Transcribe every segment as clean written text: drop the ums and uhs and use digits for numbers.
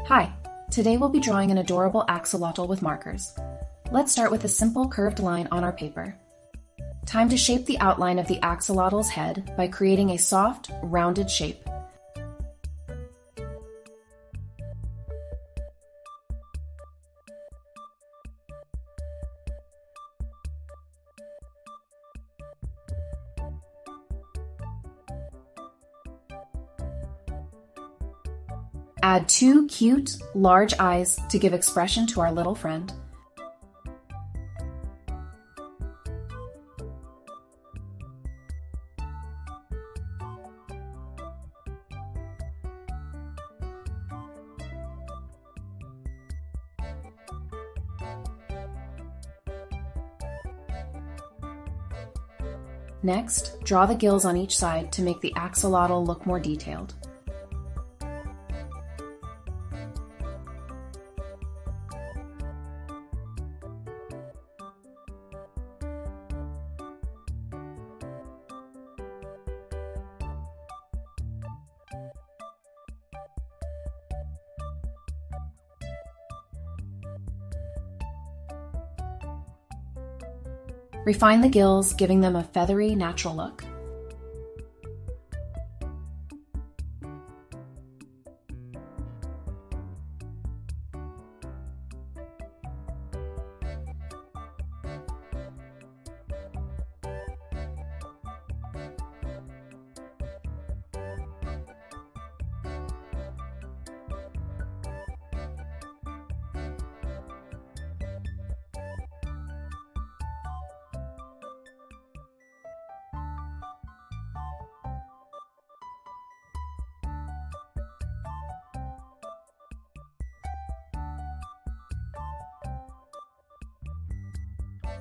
Hi, today we'll be drawing an adorable axolotl with markers. Let's start with a simple curved line on our paper. Time to shape the outline of the axolotl's head by creating a soft, rounded shape. Add two cute, large eyes to give expression to our little friend. Next, draw the gills on each side to make the axolotl look more detailed. Refine the gills, giving them a feathery, natural look.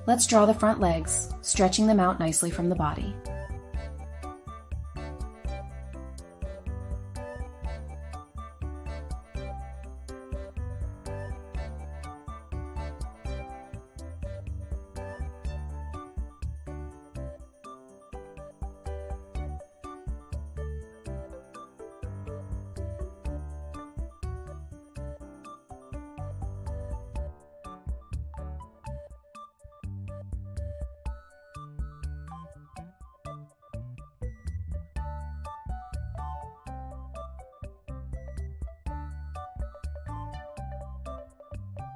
Let's draw the front legs, stretching them out nicely from the body.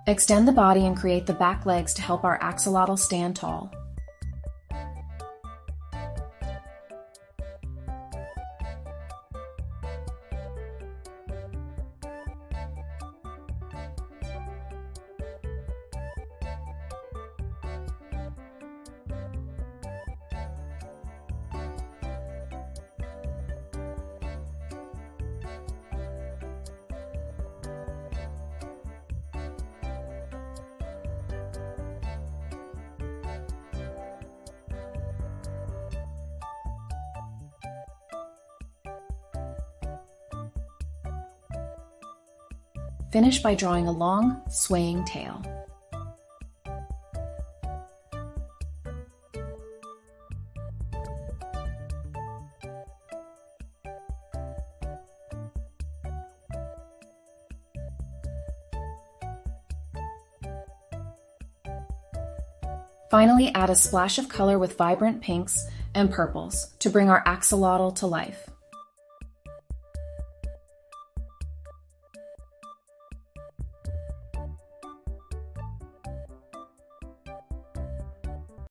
Extend the body and create the back legs to help our axolotl stand tall. Finish by drawing a long, swaying tail. Finally, add a splash of color with vibrant pinks and purples to bring our axolotl to life.